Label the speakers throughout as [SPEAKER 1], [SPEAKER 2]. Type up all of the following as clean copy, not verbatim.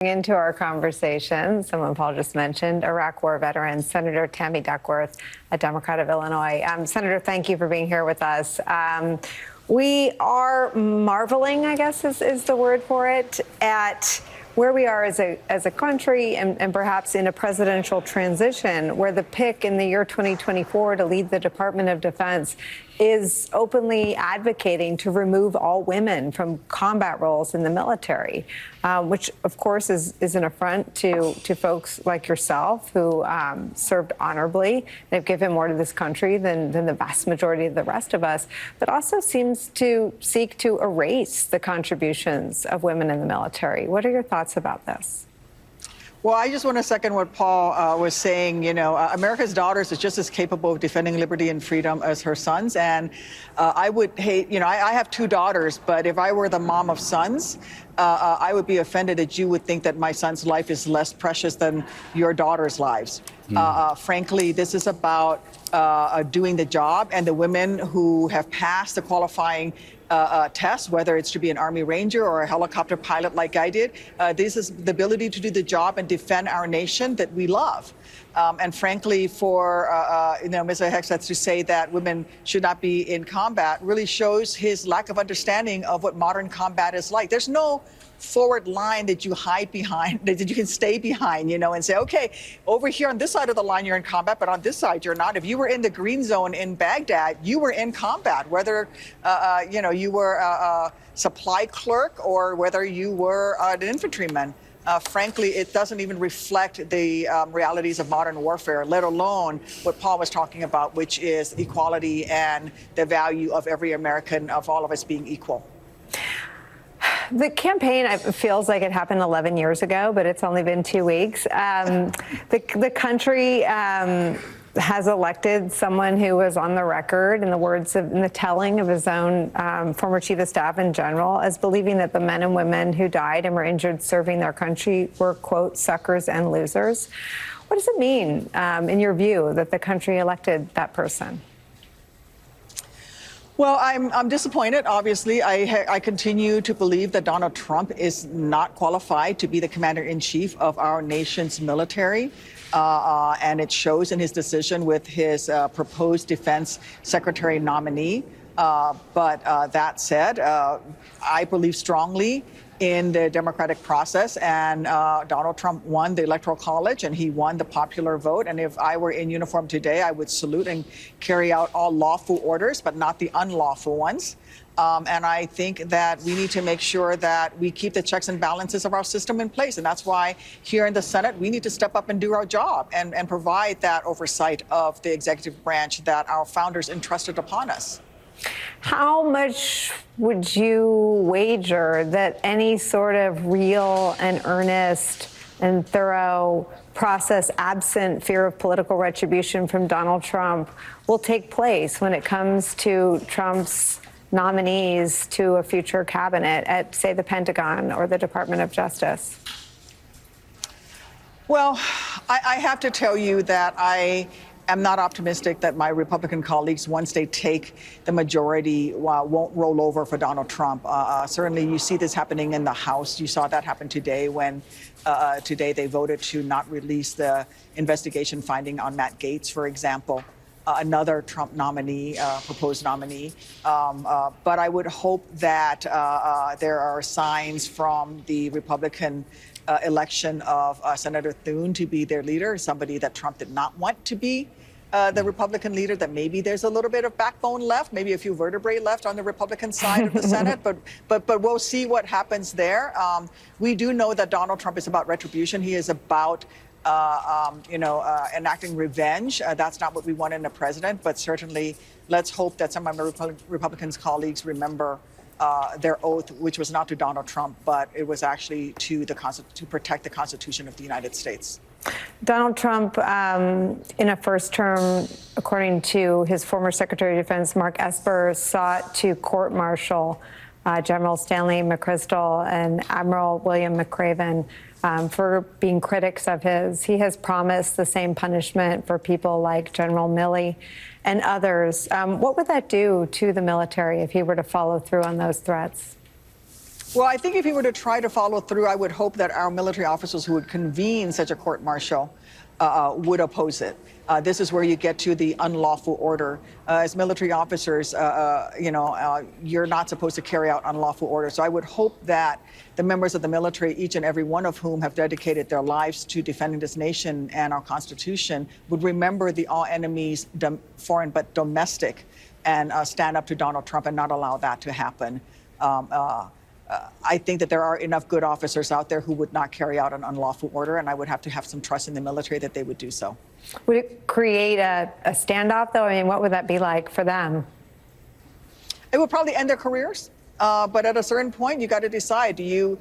[SPEAKER 1] Into our conversation, someone Paul just mentioned, Iraq War veteran, Senator Tammy Duckworth, a Democrat of Illinois. Senator, thank you for being here with us. We are marveling, I guess is the word for it, at where we are as a country and perhaps in a presidential transition where the pick in the year 2024 to lead the Department of Defense is openly advocating to remove all women from combat roles in the military, which, of course, is an affront to folks like yourself who served honorably. They've given more to this country than the vast majority of the rest of us, but also seems to seek to erase the contributions of women in the military. What are your thoughts about this?
[SPEAKER 2] Well, I just want to second what Paul was saying. You know, America's daughters is just as capable of defending liberty and freedom as her sons. And I would hate, I have two daughters, but if I were the mom of sons, I would be offended that you would think that my son's life is less precious than your daughter's lives. Frankly, this is about doing the job, and the women who have passed the qualifying test, whether it's to be an Army Ranger or a helicopter pilot like I did. This is the ability to do the job and defend our nation that we love. And frankly, for Mr. Hegseth to say that women should not be in combat really shows his lack of understanding of what modern combat is like. There's no forward line that you hide behind, that you can stay behind, and say, okay, over here on this side of the line, you're in combat, but on this side, you're not. If you were in the green zone in Baghdad, you were in combat, whether, you were a supply clerk or whether you were an infantryman. Frankly, it doesn't even reflect the realities of modern warfare, let alone what Paul was talking about, which is equality and the value of every American, of all of us being equal.
[SPEAKER 1] The campaign, it feels like it happened 11 years ago, but it's only been 2 weeks. The country has elected someone who was on the record, in the telling of his own former chief of staff and general, as believing that the men and women who died and were injured serving their country were, quote, suckers and losers. What does it mean, in your view, that the country elected that person?
[SPEAKER 2] Well, I'm disappointed, obviously. I continue to believe that Donald Trump is not qualified to be the commander-in-chief of our nation's military. And it shows in his decision with his proposed defense secretary nominee. But that said, I believe strongly in the democratic process, and Donald Trump won the Electoral College and he won the popular vote. And if I were in uniform today, I would salute and carry out all lawful orders, but not the unlawful ones. And I think that we need to make sure that we keep the checks and balances of our system in place. And that's why here in the Senate, we need to step up and do our job and provide that oversight of the executive branch that our founders entrusted upon us.
[SPEAKER 1] How much would you wager that any sort of real and earnest and thorough process, absent fear of political retribution from Donald Trump, will take place when it comes to Trump's nominees to a future cabinet at, say, the Pentagon or the Department of Justice?
[SPEAKER 2] Well, I have to tell you that I'm not optimistic that my Republican colleagues, once they take the majority, won't roll over for Donald Trump. Certainly, you see this happening in the House. You saw that happen today when today they voted to not release the investigation finding on Matt Gaetz, for example, another Trump nominee, proposed nominee. But I would hope that there are signs from the Republican election of Senator Thune to be their leader, somebody that Trump did not want to be the Republican leader, that maybe there's a little bit of backbone left, maybe a few vertebrae left on the Republican side of the Senate, but we'll see what happens there. We do know that Donald Trump is about retribution. He is about enacting revenge. That's not what we want in a president, but certainly let's hope that some of my Republicans colleagues remember their oath, which was not to Donald Trump, but it was actually to protect the Constitution of the United States.
[SPEAKER 1] Donald Trump, in a first term, according to his former Secretary of Defense, Mark Esper, sought to court-martial General Stanley McChrystal and Admiral William McRaven for being critics of his. He has promised the same punishment for people like General Milley and others. What would that do to the military if he were to follow through on those threats?
[SPEAKER 2] Well, I think if he were to try to follow through, I would hope that our military officers who would convene such a court-martial would oppose it. This is where you get to the unlawful order. As military officers, you're not supposed to carry out unlawful orders. So I would hope that the members of the military, each and every one of whom have dedicated their lives to defending this nation and our Constitution, would remember the all enemies, foreign but domestic, and stand up to Donald Trump and not allow that to happen. I think that there are enough good officers out there who would not carry out an unlawful order, and I would have to have some trust in the military that they would do so.
[SPEAKER 1] Would it create a standoff, though? I mean, what would that be like for them?
[SPEAKER 2] It would probably end their careers, but at a certain point, you got to decide: do you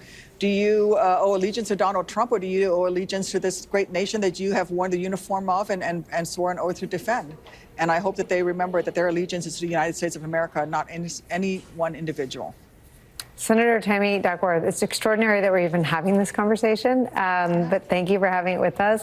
[SPEAKER 2] owe allegiance to Donald Trump, or do you owe allegiance to this great nation that you have worn the uniform of and swore an oath to defend? And I hope that they remember that their allegiance is to the United States of America, not any one individual.
[SPEAKER 1] Senator Tammy Duckworth, it's extraordinary that we're even having this conversation, but thank you for having it with us.